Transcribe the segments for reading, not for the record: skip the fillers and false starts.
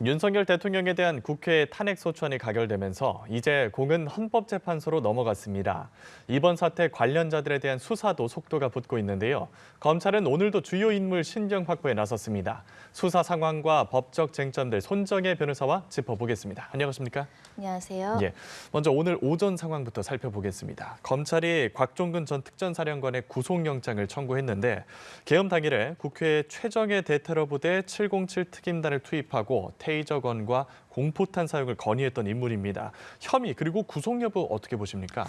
윤석열 대통령에 대한 국회 탄핵 소추안이 가결되면서 이제 공은 헌법재판소로 넘어갔습니다. 이번 사태 관련자들에 대한 수사도 속도가 붙고 있는데요. 검찰은 오늘도 주요 인물 신병 확보에 나섰습니다. 수사 상황과 법적 쟁점들 손정혜 변호사와 짚어보겠습니다. 안녕하십니까? 안녕하세요. 예, 먼저 오늘 오전 상황부터 살펴보겠습니다. 검찰이 곽종근 전 특전사령관의 구속영장을 청구했는데 계엄 당일에 국회에 최정예 대테러부대 707 특임단을 투입하고 테이저건과 공포탄 사용을 건의했던 인물입니다. 혐의 그리고 구속 여부 어떻게 보십니까?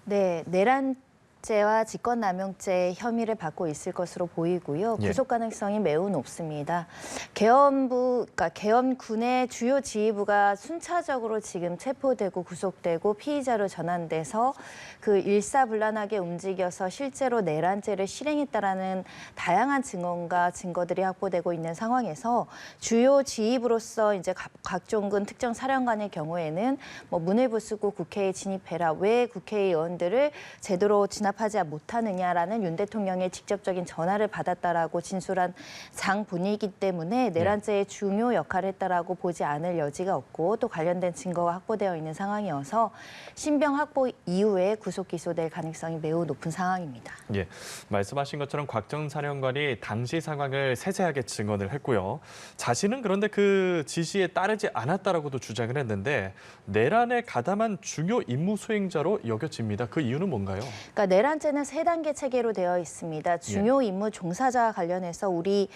네, 내란죄와 직권남용죄 혐의를 받고 있을 것으로 보이고요. 예. 구속 가능성이 매우 높습니다. 그러니까 계엄군의 주요 지휘부가 순차적으로 지금 체포되고 구속되고 피의자로 전환돼서 그 일사불란하게 움직여서 실제로 내란죄를 실행했다라는 다양한 증언과 증거들이 확보되고 있는 상황에서 주요 지휘부로서 이제 곽종근 특정사령관의 경우에는 뭐 문을 부수고 국회에 진입해라, 왜 국회의원들을 제대로 진압하지 못하느냐라는 윤 대통령의 직접적인 전화를 받았다라고 진술한 장본이기 때문에 내란죄의 중요 역할을 했다라고 보지 않을 여지가 없고 또 관련된 증거가 확보되어 있는 상황이어서 신병 확보 이후에 구속 기소될 가능성이 매우 높은 상황입니다. 예, 말씀하신 것처럼 곽 전 사령관이 당시 상황을 세세하게 증언을 했고요. 자신은 그런데 그 지시에 따르지 않았다라고도 주장을 했는데 내란에 가담한 중요 임무 수행자로 여겨집니다. 그 이유는 뭔가요? 그러니까 내란죄는 3단계 체계로 되어 있습니다. 중요 임무 종사자와 관련해서 우리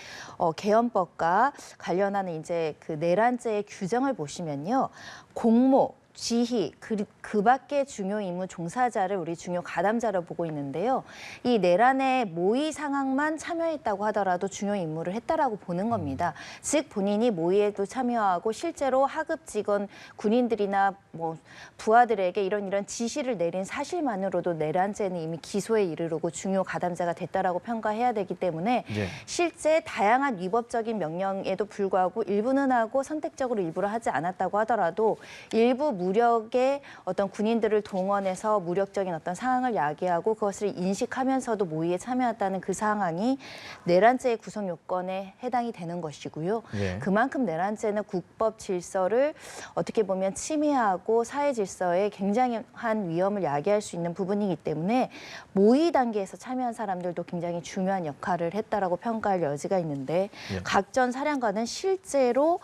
계엄법과 관련하는 이제 그 내란죄의 규정을 보시면요. 공모, 지휘, 그 밖의 중요 임무 종사자를 우리 중요 가담자로 보고 있는데요. 이 내란의 모의 상황만 참여했다고 하더라도 중요 임무를 했다라고 보는 겁니다. 즉 본인이 모의에도 참여하고 실제로 하급 직원 군인들이나 뭐 부하들에게 이런 지시를 내린 사실만으로도 내란죄는 이미 기소에 이르르고 중요 가담자가 됐다라고 평가해야 되기 때문에 실제 다양한 위법적인 명령에도 불구하고 일부는 하고 선택적으로 일부를 하지 않았다고 하더라도 일부 무력의 어떤 군인들을 동원해서 무력적인 어떤 상황을 야기하고 그것을 인식하면서도 모의에 참여했다는 그 상황이 내란죄의 구성 요건에 해당이 되는 것이고요. 그만큼 내란죄는 국법 질서를 어떻게 보면 침해하고 사회 질서에 굉장한 위험을 야기할 수 있는 부분이기 때문에 모의 단계에서 참여한 사람들도 굉장히 중요한 역할을 했다라고 평가할 여지가 있는데 곽 전 사령관은 실제로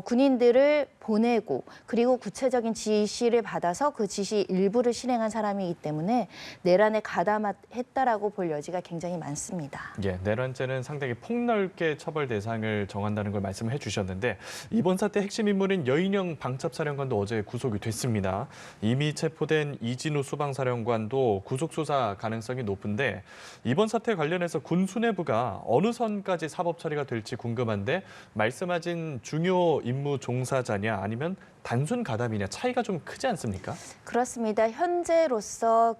군인들을 보내고 그리고 구체적인 지시를 받아서 그 지시 일부를 실행한 사람이기 때문에 내란에 가담했다라고 볼 여지가 굉장히 많습니다. 예, 내란죄는 상당히 폭넓게 처벌 대상을 정한다는 걸 말씀해 주셨는데 이번 사태 핵심 인물인 여인영 방첩사령관도 어제 구속이 됐습니다. 이미 체포된 이진우 수방사령관도 구속 수사 가능성이 높은데 이번 사태 관련해서 군 수뇌부가 어느 선까지 사법 처리가 될지 궁금한데 말씀하신 중요 임무 종사자냐 아니면 단순 가담이냐 차이가 좀 크지 않습니까? 그렇습니다. 현재로서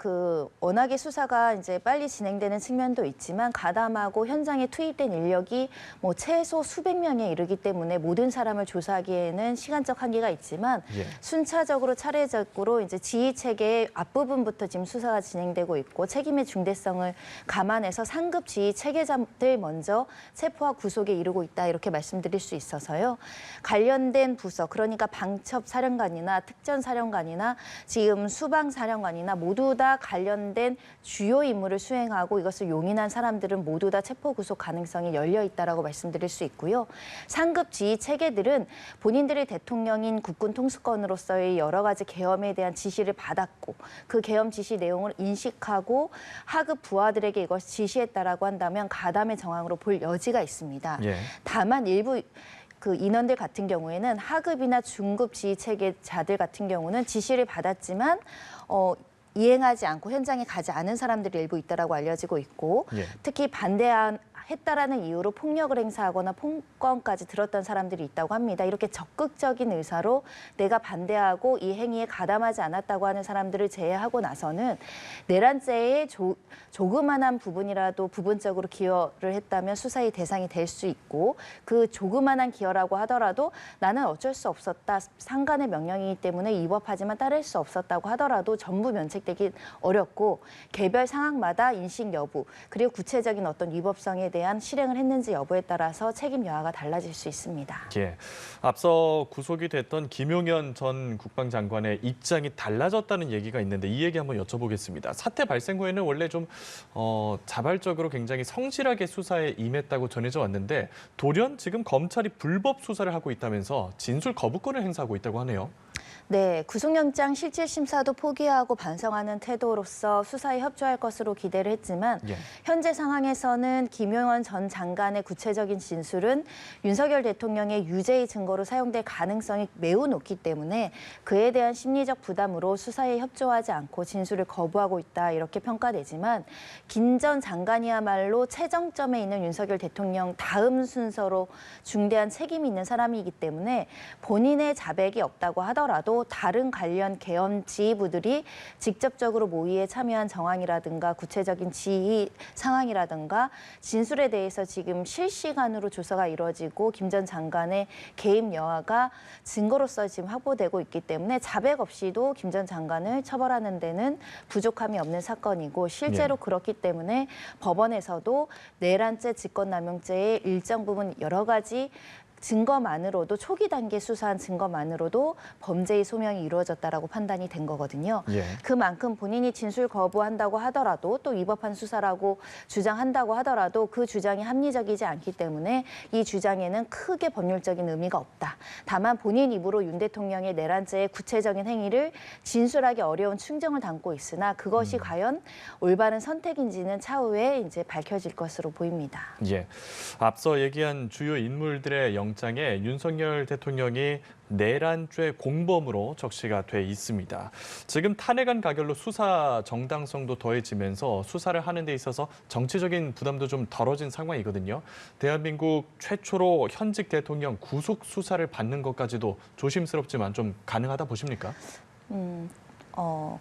워낙에 수사가 이제 빨리 진행되는 측면도 있지만 가담하고 현장에 투입된 인력이 뭐 최소 수백 명에 이르기 때문에 모든 사람을 조사하기에는 시간적 한계가 있지만 순차적으로 차례적으로 이제 지휘 체계의 앞부분부터 지금 수사가 진행되고 있고 책임의 중대성을 감안해서 상급 지휘 체계자들 먼저 체포와 구속에 이르고 있다 이렇게 말씀드릴 수 있어서요. 관련된 부서 그러니까 방첩사령관이나 특전사령관이나 지금 수방사령관이나 모두 다 관련된 주요 임무를 수행하고 이것을 용인한 사람들은 모두 다 체포 구속 가능성이 열려 있다라고 말씀드릴 수 있고요. 상급 지휘 체계들은 본인들의 대통령인 국군 통수권으로서의 여러 가지 계엄에 대한 지시를 받았고 그 계엄 지시 내용을 인식하고 하급 부하들에게 이것을 지시했다라고 한다면 가담의 정황으로 볼 여지가 있습니다. 다만 일부 그 인원들 같은 경우에는 하급이나 중급 지휘 체계자들 같은 경우는 지시를 받았지만 이행하지 않고 현장에 가지 않은 사람들이 일부 있다라고 알려지고 있고 특히 했다라는 이유로 폭력을 행사하거나 폭언까지 들었던 사람들이 있다고 합니다. 이렇게 적극적인 의사로 내가 반대하고 이 행위에 가담하지 않았다고 하는 사람들을 제외하고 나서는 내란죄의 조그만한 부분이라도 부분적으로 기여를 했다면 수사의 대상이 될 수 있고 그 조그만한 기여라고 하더라도 나는 어쩔 수 없었다. 상관의 명령이기 때문에 위법하지만 따를 수 없었다고 하더라도 전부 면책되기 어렵고 개별 상황마다 인식 여부 그리고 구체적인 어떤 위법성에 대한 실행을 했는지 여부에 따라서 책임 여하가 달라질 수 있습니다. 예. 앞서 구속이 됐던 김용현 전 국방장관의 입장이 달라졌다는 얘기가 있는데 이 얘기 한번 여쭤보겠습니다. 사태 발생 후에는 원래 좀 자발적으로 굉장히 성실하게 수사에 임했다고 전해져 왔는데 돌연 지금 검찰이 불법 수사를 하고 있다면서 진술 거부권을 행사하고 있다고 하네요. 네, 구속영장 실질심사도 포기하고 반성하는 태도로서 수사에 협조할 것으로 기대를 했지만 예. 현재 상황에서는 김용현 전 장관의 구체적인 진술은 윤석열 대통령의 유죄의 증거로 사용될 가능성이 매우 높기 때문에 그에 대한 심리적 부담으로 수사에 협조하지 않고 진술을 거부하고 있다 이렇게 평가되지만 김 전 장관이야말로 최정점에 있는 윤석열 대통령 다음 순서로 중대한 책임이 있는 사람이기 때문에 본인의 자백이 없다고 하더라도 다른 관련 계엄 지휘부들이 직접적으로 모의에 참여한 정황이라든가 구체적인 지휘 상황이라든가 진술에 대해서 지금 실시간으로 조사가 이루어지고 김 전 장관의 개입 여하가 증거로서 지금 확보되고 있기 때문에 자백 없이도 김 전 장관을 처벌하는 데는 부족함이 없는 사건이고 실제로 그렇기 때문에 법원에서도 내란죄 직권남용죄의 일정 부분 여러 가지 증거만으로도 초기 단계 수사한 증거만으로도 범죄의 소명이 이루어졌다라고 판단이 된 거거든요. 예. 그만큼 본인이 진술 거부한다고 하더라도 또 위법한 수사라고 주장한다고 하더라도 그 주장이 합리적이지 않기 때문에 이 주장에는 크게 법률적인 의미가 없다. 다만 본인 입으로 윤 대통령의 내란죄의 구체적인 행위를 진술하기 어려운 충정을 담고 있으나 그것이 과연 올바른 선택인지는 차후에 이제 밝혀질 것으로 보입니다. 예. 앞서 얘기한 주요 인물들의 영장에 윤석열 대통령이 내란죄 공범으로 적시가 돼 있습니다. 지금 탄핵안 가결로 수사 정당성도 더해지면서 수사를 하는 데 있어서 정치적인 부담도 좀 덜어진 상황이거든요. 대한민국 최초로 현직 대통령 구속 수사를 받는 것까지도 조심스럽지만 좀 가능하다 보십니까?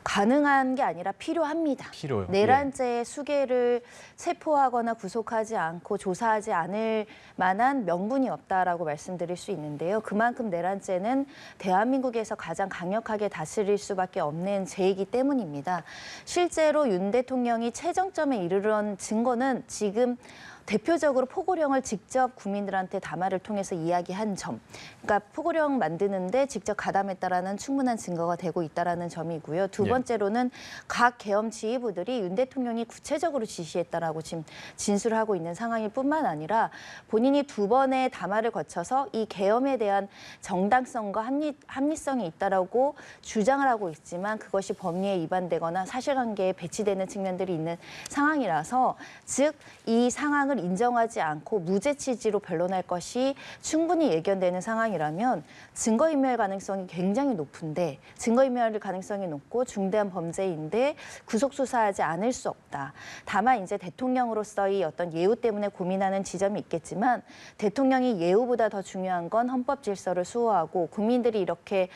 가능한 게 아니라 필요합니다. 필요요. 내란죄의 수괴를 체포하거나 구속하지 않고 조사하지 않을 만한 명분이 없다라고 말씀드릴 수 있는데요. 그만큼 내란죄는 대한민국에서 가장 강력하게 다스릴 수밖에 없는 죄이기 때문입니다. 실제로 윤 대통령이 최정점에 이르는 증거는 지금 대표적으로 포고령을 직접 국민들한테 담화를 통해서 이야기한 점. 그러니까 포고령 만드는데 직접 가담했다라는 충분한 증거가 되고 있다라는 점이고요. 두 번째로는 각 계엄 지휘부들이 윤 대통령이 구체적으로 지시했다라고 지금 진술하고 있는 상황일 뿐만 아니라 본인이 두 번의 담화를 거쳐서 이 계엄에 대한 정당성과 합리성이 있다라고 주장을 하고 있지만 그것이 법리에 위반되거나 사실관계에 배치되는 측면들이 있는 상황이라서 즉 이 상황을 인정하지 않고 무죄 취지로 변론할 것이 충분히 예견되는 상황이라면 증거인멸 가능성이 굉장히 높은데 증거인멸 가능성이 높고 중대한 범죄인데 구속 수사하지 않을 수 없다. 다만 이제 대통령으로서의 어떤 예우 때문에 고민하는 지점이 있겠지만 대통령이 예우보다 더 중요한 건 헌법 질서를 수호하고 국민들이 이렇게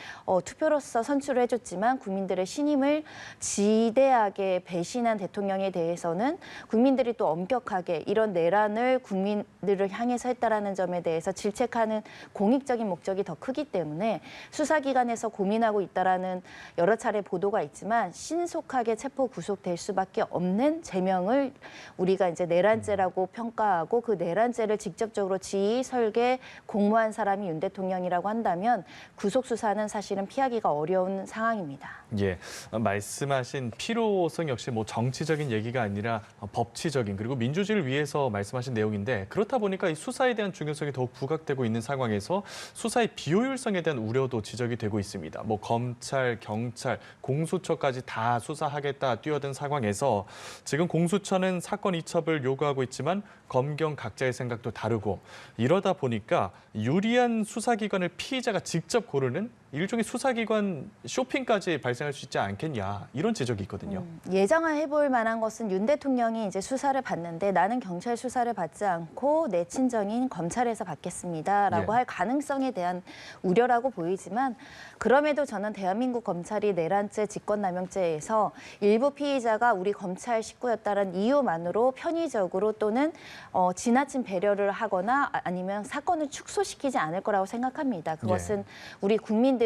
투표로서 선출을 해줬지만 국민들의 신임을 지대하게 배신한 대통령에 대해서는 국민들이 또 엄격하게 이런 내란을 국민들을 향해서 했다라는 점에 대해서 질책하는 공익적인 목적이 더 크기 때문에 수사기관에서 고민하고 있다라는 여러 차례 보도가 있지만 신속하게 체포 구속될 수밖에 없는 제명을 우리가 이제 내란죄라고 평가하고 그 내란죄를 직접적으로 지휘, 설계, 공모한 사람이 윤 대통령이라고 한다면 구속 수사는 사실은 피하기가 어려운 상황입니다. 예, 말씀하신 필요성 역시 뭐 정치적인 얘기가 아니라 법치적인 그리고 민주주의를 위해서 말씀하신 내용인데 그렇다 보니까 이 수사에 대한 중요성이 더욱 부각되고 있는 상황에서 수사의 비효율성에 대한 우려도 지적이 되고 있습니다. 뭐 검찰, 경찰, 공수처까지 다 수사하겠다 뛰어든 상황에서 지금 공수처는 사건 이첩을 요구하고 있지만 검경 각자의 생각도 다르고 이러다 보니까 유리한 수사기관을 피의자가 직접 고르는 일종의 수사기관 쇼핑까지 발생할 수 있지 않겠냐 이런 지적이 있거든요. 예상해볼 만한 것은 윤 대통령이 이제 수사를 받는데 나는 경찰 수사를 받지 않고 내 친정인 검찰에서 받겠습니다라고 할 가능성에 대한 우려라고 보이지만 그럼에도 저는 대한민국 검찰이 내란죄 직권남용죄에서 일부 피의자가 우리 검찰 식구였다는 이유만으로 편의적으로 또는 지나친 배려를 하거나 아니면 사건을 축소시키지 않을 거라고 생각합니다. 그것은 우리 국민들이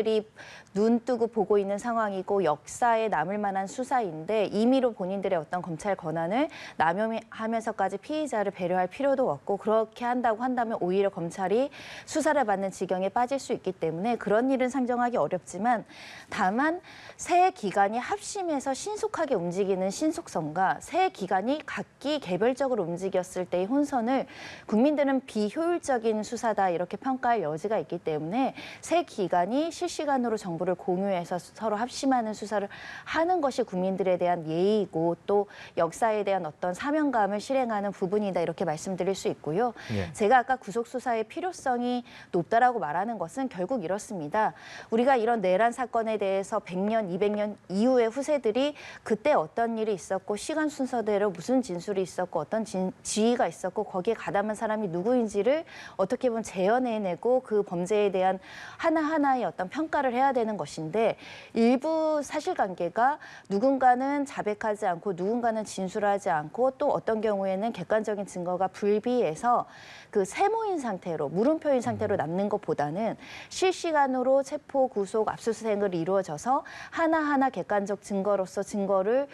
눈 뜨고 보고 있는 상황이고 역사에 남을 만한 수사인데 임의로 본인들의 어떤 검찰 권한을 남용하면서까지 피의자를 배려할 필요도 없고 그렇게 한다고 한다면 오히려 검찰이 수사를 받는 지경에 빠질 수 있기 때문에 그런 일은 상정하기 어렵지만 다만 세 기관이 합심해서 신속하게 움직이는 신속성과 세 기관이 각기 개별적으로 움직였을 때의 혼선을 국민들은 비효율적인 수사다 이렇게 평가할 여지가 있기 때문에 세 기관이 실시간으로 정보를 공유해서 서로 합심하는 수사를 하는 것이 국민들에 대한 예의이고 또 역사에 대한 어떤 사명감을 실행하는 부분이다 이렇게 말씀드릴 수 있고요. 예. 제가 아까 구속수사의 필요성이 높다라고 말하는 것은 결국 이렇습니다. 우리가 이런 내란 사건에 대해서 100년, 200년 이후의 후세들이 그때 어떤 일이 있었고 시간 순서대로 무슨 진술이 있었고 어떤 지위가 있었고 거기에 가담한 사람이 누구인지를 어떻게 보면 재현해내고 그 범죄에 대한 하나하나의 어떤 평가를 해야 되는 것인데 일부 사실관계가 누군가는 자백하지 않고 누군가는 진술하지 않고 또 어떤 경우에는 객관적인 증거가 불비해서 그 세모인 상태로 물음표인 상태로 남는 것보다는 실시간으로 체포, 구속, 압수수색을 이루어져서 하나하나 객관적 증거로서 증거를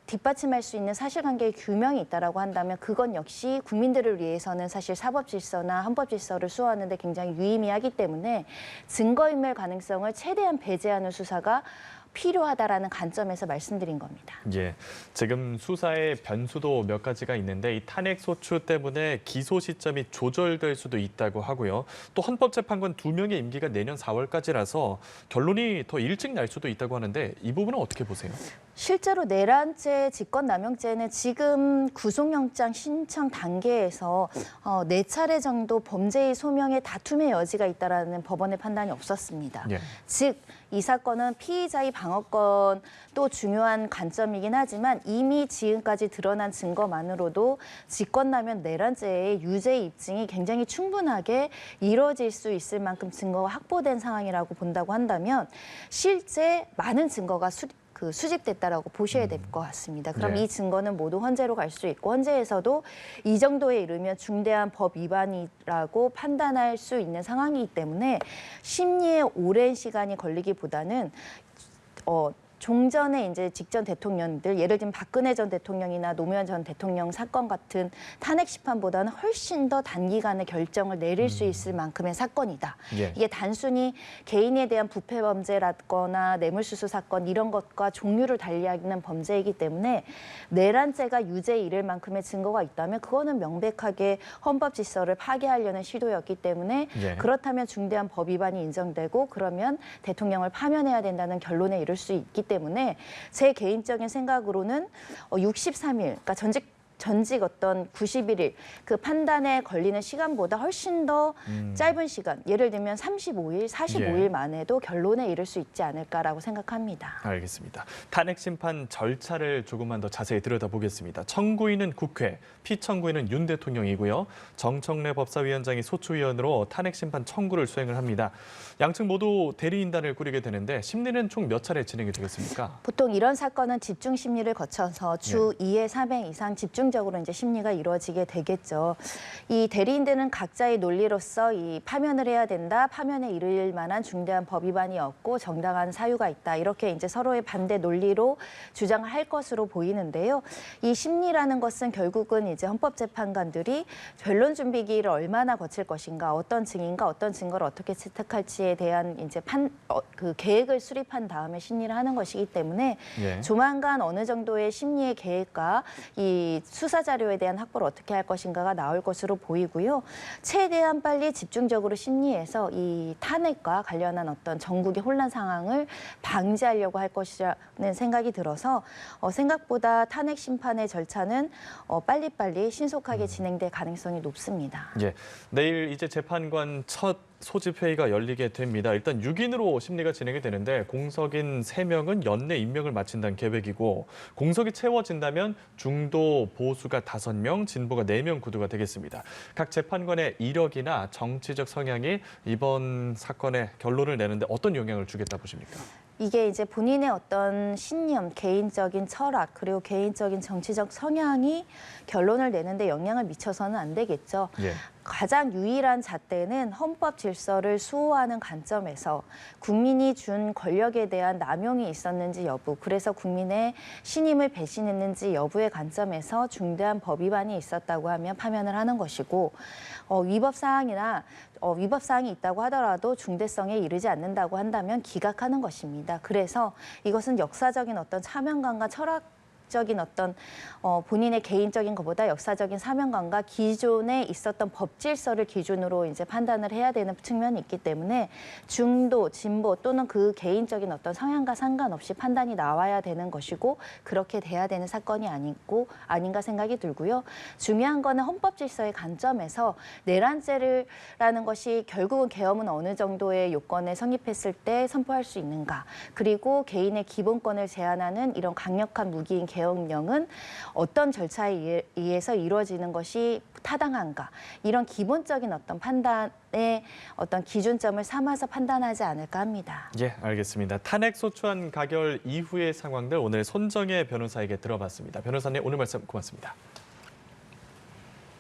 뒷받침할 수 있는 사실관계의 규명이 있다라고 한다면 그건 역시 국민들을 위해서는 사실 사법질서나 헌법질서를 수호하는 데 굉장히 유의미하기 때문에 증거인멸 가능성을 최대한 배제하는 수사가 필요하다라는 관점에서 말씀드린 겁니다. 예, 지금 수사의 변수도 몇 가지가 있는데 이 탄핵 소추 때문에 기소 시점이 조절될 수도 있다고 하고요. 또 헌법재판관 2명의 임기가 내년 4월까지라서 결론이 더 일찍 날 수도 있다고 하는데 이 부분은 어떻게 보세요? 실제로 내란죄, 직권남용죄는 지금 구속영장 신청 단계에서 4차례 정도 범죄의 소명에 다툼의 여지가 있다라는 법원의 판단이 없었습니다. 예. 즉, 이 사건은 피의자의 방어권도 중요한 관점이긴 하지만 이미 지금까지 드러난 증거만으로도 직권남용 내란죄의 유죄 입증이 굉장히 충분하게 이루어질 수 있을 만큼 증거가 확보된 상황이라고 본다고 한다면 실제 많은 증거가 수집됐다라고 보셔야 될 것 같습니다. 그럼 네. 이 증거는 모두 헌재로 갈 수 있고 헌재에서도 이 정도에 이르면 중대한 법 위반이라고 판단할 수 있는 상황이기 때문에 심리에 오랜 시간이 걸리기보다는 종전에 이제 직전 대통령들, 예를 들면 박근혜 전 대통령이나 노무현 전 대통령 사건 같은 탄핵 심판보다는 훨씬 더 단기간에 결정을 내릴 수 있을 만큼의 사건이다. 예. 이게 단순히 개인에 대한 부패 범죄라거나 뇌물수수 사건 이런 것과 종류를 달리하는 범죄이기 때문에 내란죄가 유죄에 이를 만큼의 증거가 있다면 그거는 명백하게 헌법 질서를 파괴하려는 시도였기 때문에 예. 그렇다면 중대한 법 위반이 인정되고 그러면 대통령을 파면해야 된다는 결론에 이를 수 있기 때문에 제 개인적인 생각으로는 63일, 그러니까 전직 어떤 91일 그 판단에 걸리는 시간보다 훨씬 더 짧은 시간, 예를 들면 35일, 45일 예. 만에도 결론에 이를 수 있지 않을까라고 생각합니다. 알겠습니다. 탄핵 심판 절차를 조금만 더 자세히 들여다보겠습니다. 청구인은 국회, 피청구인은 윤 대통령이고요. 정청래 법사위원장이 소추위원으로 탄핵 심판 청구를 수행을 합니다. 양측 모두 대리인단을 꾸리게 되는데 심리는 총 몇 차례 진행이 되겠습니까? 보통 이런 사건은 집중 심리를 거쳐서 주 2회 3회 이상 집중적으로 이제 심리가 이루어지게 되겠죠. 이 대리인들은 각자의 논리로서 이 파면을 해야 된다, 파면에 이를 만한 중대한 법 위반이 없고 정당한 사유가 있다. 이렇게 이제 서로의 반대 논리로 주장을 할 것으로 보이는데요. 이 심리라는 것은 결국은 이제 헌법재판관들이 변론 준비기를 얼마나 거칠 것인가, 어떤 증인과 어떤 증거를 어떻게 채택할지에 대한 이제 그 계획을 수립한 다음에 심리를 하는 것이기 때문에 예. 조만간 어느 정도의 심리의 계획과 이 수사 자료에 대한 확보를 어떻게 할 것인가가 나올 것으로 보이고요. 최대한 빨리 집중적으로 심리해서 이 탄핵과 관련한 어떤 전국의 혼란 상황을 방지하려고 할 것이라는 생각이 들어서 생각보다 탄핵 심판의 절차는 빨리빨리 신속하게 진행될 가능성이 높습니다. 예, 내일 이제 재판관 첫 소집 회의가 열리게 됩니다. 일단 6인으로 심리가 진행이 되는데 공석인 3명은 연내 임명을 마친다는 계획이고 공석이 채워진다면 중도 보수가 5명, 진보가 4명 구도가 되겠습니다. 각 재판관의 이력이나 정치적 성향이 이번 사건의 결론을 내는데 어떤 영향을 주겠다 보십니까? 이게 이제 본인의 어떤 신념, 개인적인 철학, 그리고 개인적인 정치적 성향이 결론을 내는데 영향을 미쳐서는 안 되겠죠. 예. 가장 유일한 잣대는 헌법 질서를 수호하는 관점에서 국민이 준 권력에 대한 남용이 있었는지 여부, 그래서 국민의 신임을 배신했는지 여부의 관점에서 중대한 법 위반이 있었다고 하면 파면을 하는 것이고, 위법 사항이 있다고 하더라도 중대성에 이르지 않는다고 한다면 기각하는 것입니다. 그래서 이것은 역사적인 어떤 사명감과 적인 어떤 본인의 개인적인 것보다 역사적인 사명감과 기존에 있었던 법 질서를 기준으로 이제 판단을 해야 되는 측면이 있기 때문에 중도, 진보 또는 그 개인적인 어떤 성향과 상관없이 판단이 나와야 되는 것이고 그렇게 돼야 되는 사건이 아닌가 생각이 들고요. 중요한 거는 헌법 질서의 관점에서 내란죄라는 것이 결국은 계엄은 어느 정도의 요건에 성립했을 때 선포할 수 있는가, 그리고 개인의 기본권을 제한하는 이런 강력한 무기인 계엄령은 어떤 절차에 의해서 이루어지는 것이 타당한가, 이런 기본적인 어떤 판단의 어떤 기준점을 삼아서 판단하지 않을까 합니다. 예, 알겠습니다. 탄핵 소추안 가결 이후의 상황들 오늘 손정혜 변호사에게 들어봤습니다. 변호사님, 오늘 말씀 고맙습니다.